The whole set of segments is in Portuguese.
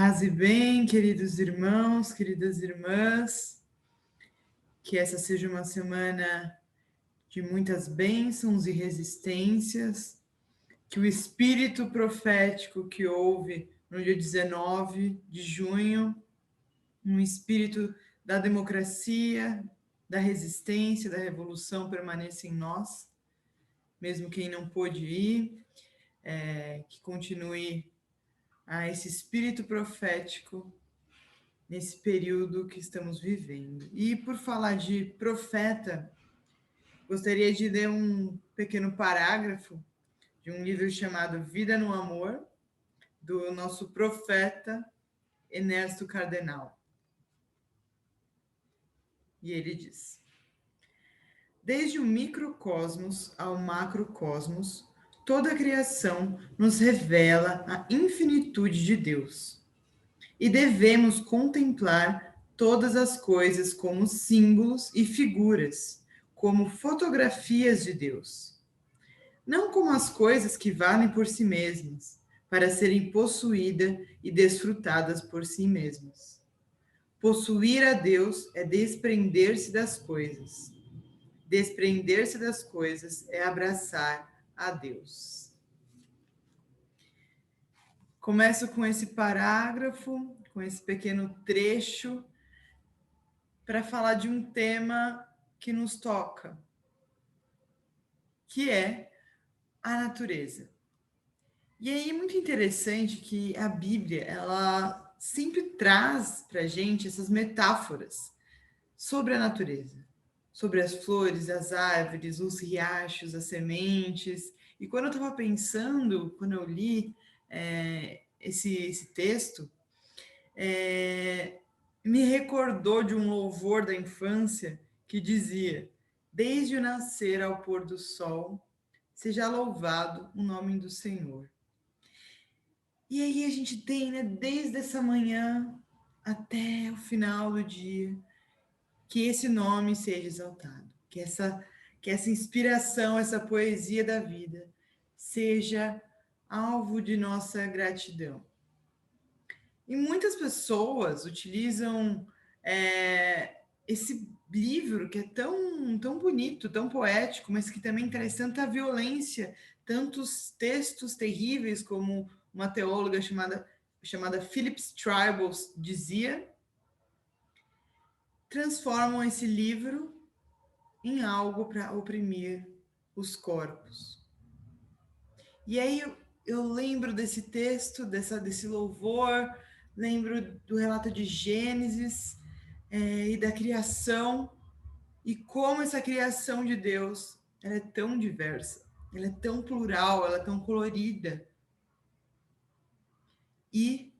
Paz e bem, queridos irmãos, queridas irmãs, que essa seja uma semana de muitas bênçãos e resistências, que o espírito profético que houve no dia 19 de junho, um espírito da democracia, da resistência, da revolução permaneça em nós, mesmo quem não pôde ir, que continue a esse espírito profético nesse período que estamos vivendo. E por falar de profeta, gostaria de ler um pequeno parágrafo de um livro chamado Vida no Amor, do nosso profeta Ernesto Cardenal. E ele diz: desde o microcosmos ao macrocosmos, toda a criação nos revela a infinitude de Deus. E devemos contemplar todas as coisas como símbolos e figuras, como fotografias de Deus. Não como as coisas que valem por si mesmas, para serem possuídas e desfrutadas por si mesmas. Possuir a Deus é desprender-se das coisas. Desprender-se das coisas é abraçar a Deus. Começo com esse parágrafo, com esse pequeno trecho, para falar de um tema que nos toca, que é a natureza. E aí é muito interessante que a Bíblia, ela sempre traz para a gente essas metáforas sobre a natureza, sobre as flores, as árvores, os riachos, as sementes. E quando eu estava pensando, quando eu li esse texto, me recordou de um louvor da infância que dizia: desde o nascer ao pôr do sol, seja louvado o nome do Senhor. E aí a gente tem, né, desde essa manhã até o final do dia, que esse nome seja exaltado, que essa inspiração, essa poesia da vida seja alvo de nossa gratidão. E muitas pessoas utilizam esse livro que é tão bonito, tão poético, mas que também traz tanta violência, tantos textos terríveis, como uma teóloga chamada Phillips Tribals dizia, transformam esse livro em algo para oprimir os corpos. E aí eu lembro desse texto, desse louvor, lembro do relato de Gênesis e da criação, e como essa criação de Deus ela é tão diversa, ela é tão plural, ela é tão colorida. E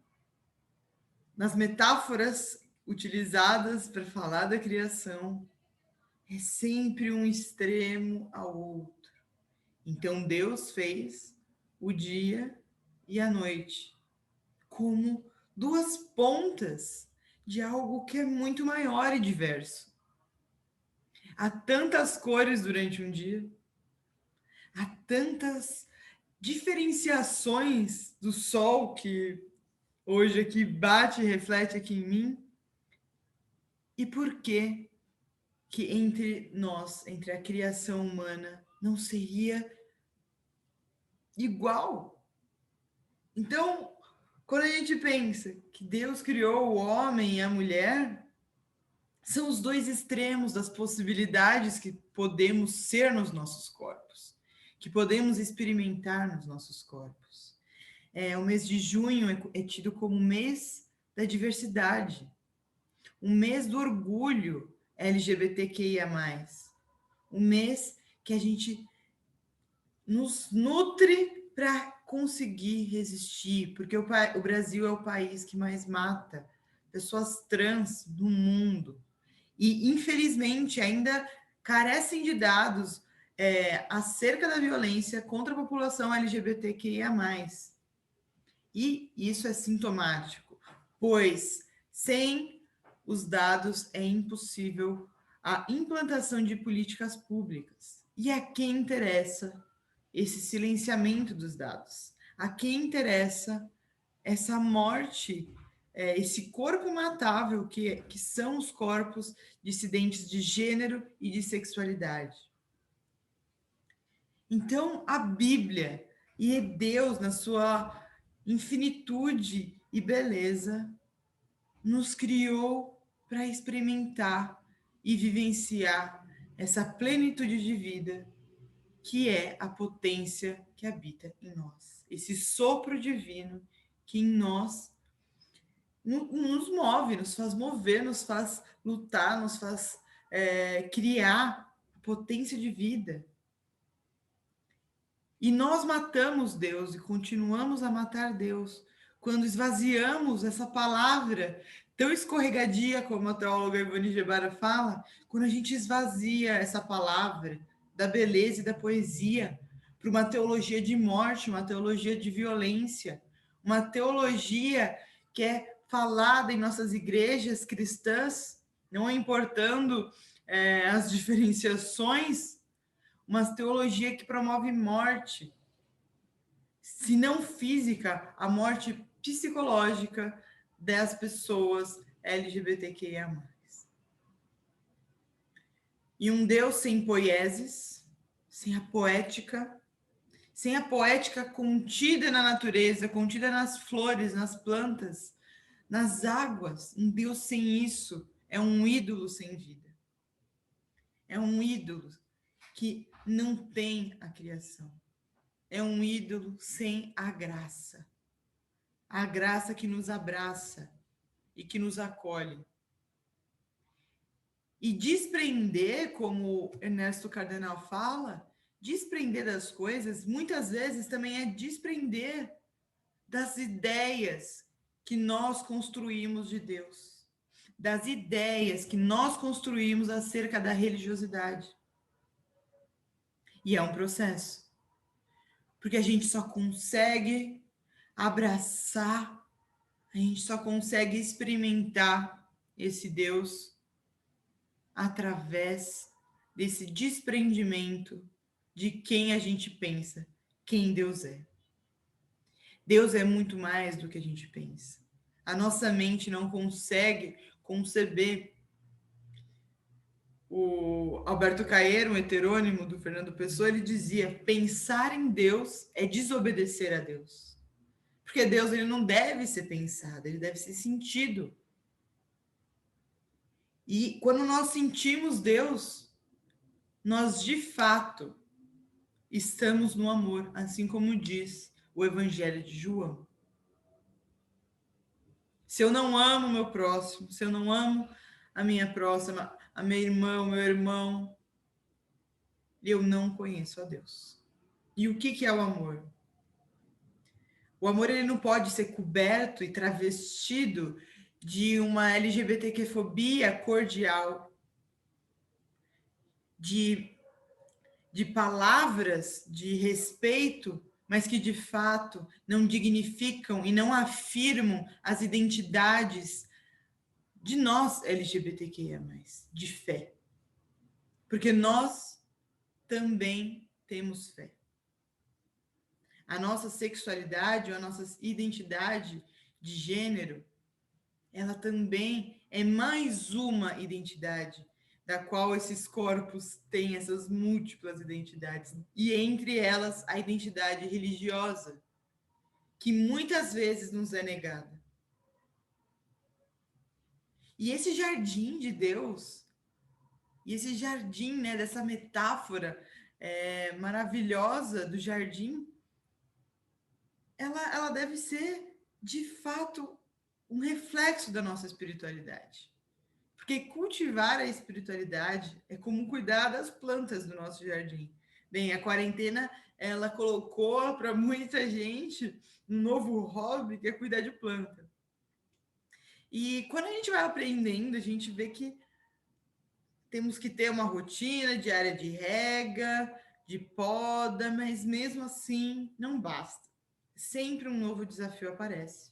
nas metáforas utilizadas para falar da criação, é sempre um extremo ao outro. Então Deus fez o dia e a noite como duas pontas de algo que é muito maior e diverso. Há tantas cores durante um dia, há tantas diferenciações do sol que hoje aqui bate e reflete aqui em mim. E por que entre nós, entre a criação humana, não seria igual? Então, quando a gente pensa que Deus criou o homem e a mulher, são os dois extremos das possibilidades que podemos ser nos nossos corpos, que podemos experimentar nos nossos corpos. O mês de junho é tido como o mês da diversidade, um mês do orgulho LGBTQIA+, um mês que a gente nos nutre para conseguir resistir, porque o Brasil é o país que mais mata pessoas trans do mundo. E, infelizmente, ainda carecem de dados acerca da violência contra a população LGBTQIA+. E isso é sintomático, pois sem os dados é impossível a implantação de políticas públicas. E a quem interessa esse silenciamento dos dados? A quem interessa essa morte esse corpo matável que são os corpos dissidentes de gênero e de sexualidade. Então, a Bíblia e Deus, na sua infinitude e beleza, nos criou para experimentar e vivenciar essa plenitude de vida que é a potência que habita em nós. Esse sopro divino que em nós nos move, nos faz mover, nos faz lutar, nos faz criar potência de vida. E nós matamos Deus e continuamos a matar Deus quando esvaziamos essa palavra tão escorregadia, como a teóloga Ivone Gebara fala, quando a gente esvazia essa palavra da beleza e da poesia para uma teologia de morte, uma teologia de violência, uma teologia que é falada em nossas igrejas cristãs, não importando as diferenciações, uma teologia que promove morte, se não física, a morte psicológica das pessoas LGBTQIA+. E um Deus sem poieses, sem a poética contida na natureza, contida nas flores, nas plantas, nas águas. Um Deus sem isso é um ídolo sem vida. É um ídolo que não tem a criação. É um ídolo sem a graça que nos abraça e que nos acolhe. E desprender, como Ernesto Cardenal fala, desprender das coisas, muitas vezes também é desprender das ideias que nós construímos de Deus, das ideias que nós construímos acerca da religiosidade. E é um processo. Porque a gente só consegue abraçar, a gente só consegue experimentar esse Deus através desse desprendimento de quem a gente pensa, quem Deus é. Deus é muito mais do que a gente pensa. A nossa mente não consegue conceber. O Alberto Caeiro, um heterônimo do Fernando Pessoa, ele dizia: pensar em Deus é desobedecer a Deus. Porque Deus ele não deve ser pensado, ele deve ser sentido. E quando nós sentimos Deus, nós de fato estamos no amor, assim como diz o Evangelho de João. Se eu não amo o meu próximo, se eu não amo a minha próxima, a minha irmã, o meu irmão, eu não conheço a Deus. E o que é o amor? O amor ele não pode ser coberto e travestido de uma LGBTQ-fobia cordial, de palavras de respeito, mas que de fato não dignificam e não afirmam as identidades de nós LGBTQIA+, de fé. Porque nós também temos fé. A nossa sexualidade ou a nossa identidade de gênero, ela também é mais uma identidade, da qual esses corpos têm essas múltiplas identidades, e entre elas a identidade religiosa, que muitas vezes nos é negada. E esse jardim de Deus, e esse jardim, né, dessa metáfora maravilhosa do jardim, ela deve ser, de fato, um reflexo da nossa espiritualidade. Porque cultivar a espiritualidade é como cuidar das plantas do nosso jardim. Bem, a quarentena, ela colocou para muita gente um novo hobby, que é cuidar de planta. E quando a gente vai aprendendo, a gente vê que temos que ter uma rotina diária de rega, de poda, mas mesmo assim não basta. Sempre um novo desafio aparece.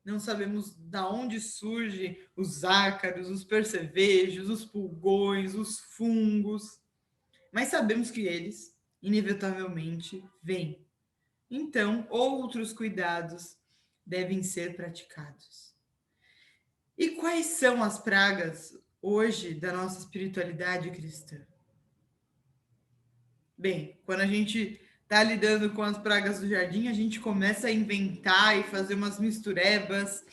Não sabemos da onde surgem os ácaros, os percevejos, os pulgões, os fungos, mas sabemos que eles, inevitavelmente, vêm. Então, outros cuidados devem ser praticados. E quais são as pragas hoje da nossa espiritualidade cristã? Bem, quando a gente está lidando com as pragas do jardim, a gente começa a inventar e fazer umas misturebas.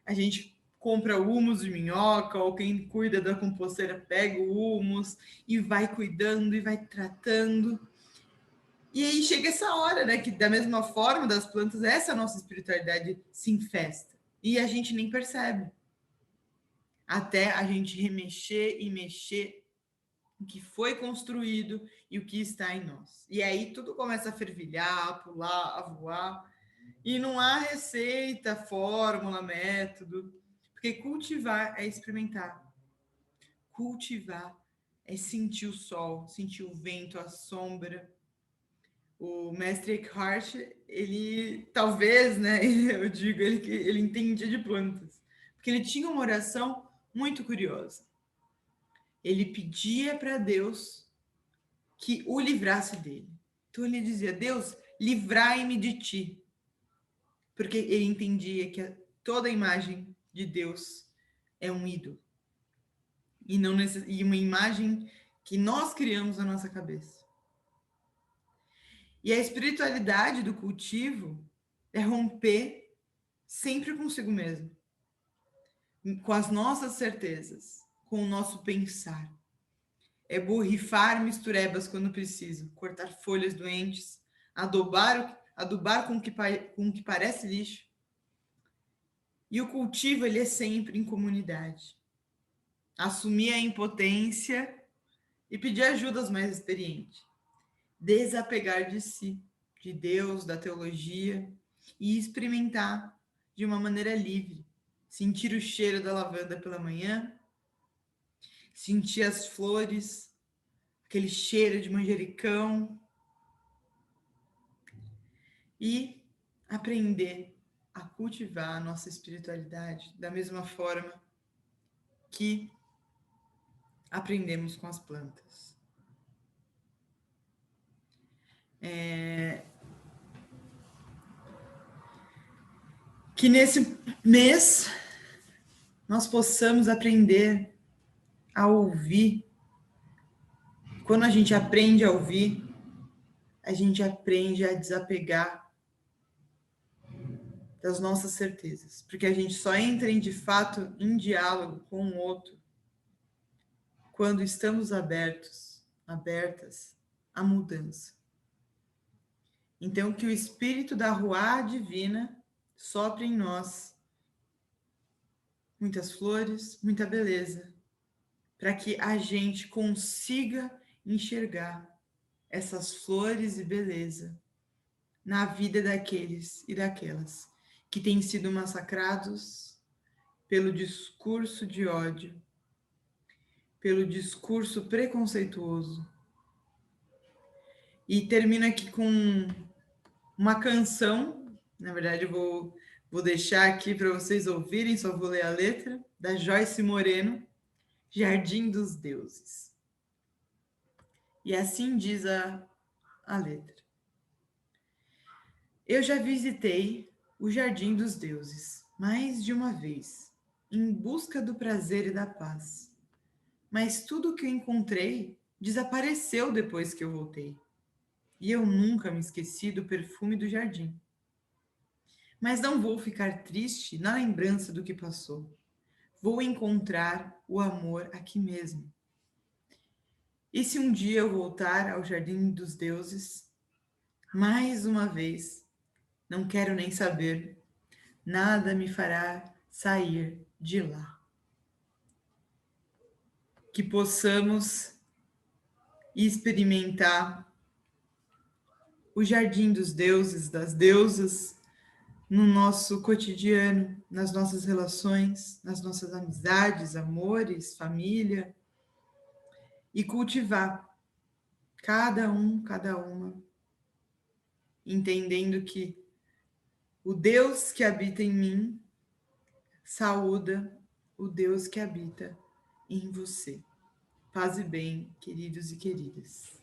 A gente compra humus de minhoca, ou quem cuida da composteira pega o humus e vai cuidando e vai tratando. E aí chega essa hora, né? Que da mesma forma das plantas, essa nossa espiritualidade se infesta. E a gente nem percebe. Até a gente remexer e mexer o que foi construído e o que está em nós. E aí tudo começa a fervilhar, a pular, a voar. E não há receita, fórmula, método. Porque cultivar é experimentar. Cultivar é sentir o sol, sentir o vento, a sombra. O mestre Eckhart, ele talvez, né, eu digo, ele entendia de plantas. Porque ele tinha uma oração muito curiosa. Ele pedia para Deus que o livrasse dele. Então ele dizia: Deus, livrai-me de ti. Porque ele entendia que toda imagem de Deus é um ídolo. E, não e uma imagem que nós criamos na nossa cabeça. E a espiritualidade do cultivo é romper sempre consigo mesmo, com as nossas certezas, com o nosso pensar. É borrifar misturebas quando preciso, cortar folhas doentes, adubar com o que parece lixo. E o cultivo, ele é sempre em comunidade. Assumir a impotência e pedir ajuda aos mais experientes. Desapegar de si, de Deus, da teologia, e experimentar de uma maneira livre. Sentir o cheiro da lavanda pela manhã, sentir as flores, aquele cheiro de manjericão, e aprender a cultivar a nossa espiritualidade da mesma forma que aprendemos com as plantas. Que nesse mês nós possamos aprender a ouvir. Quando a gente aprende a ouvir, a gente aprende a desapegar das nossas certezas, porque a gente só entra de fato em diálogo com o outro quando estamos abertas à mudança. Então, que o espírito da Ruá divina sopre em nós muitas flores, muita beleza, para que a gente consiga enxergar essas flores e beleza na vida daqueles e daquelas que têm sido massacrados pelo discurso de ódio, pelo discurso preconceituoso. E termino aqui com uma canção, na verdade eu vou deixar aqui para vocês ouvirem, só vou ler a letra, da Joyce Moreno, Jardim dos Deuses. E assim diz a letra. Eu já visitei o Jardim dos Deuses mais de uma vez, em busca do prazer e da paz. Mas tudo o que eu encontrei desapareceu depois que eu voltei. E eu nunca me esqueci do perfume do jardim. Mas não vou ficar triste na lembrança do que passou. Vou encontrar o amor aqui mesmo. E se um dia eu voltar ao Jardim dos Deuses, mais uma vez, não quero nem saber, nada me fará sair de lá. Que possamos experimentar o Jardim dos Deuses, das deusas, no nosso cotidiano, nas nossas relações, nas nossas amizades, amores, família, e cultivar cada um, cada uma, entendendo que o Deus que habita em mim saúda o Deus que habita em você. Paz e bem, queridos e queridas.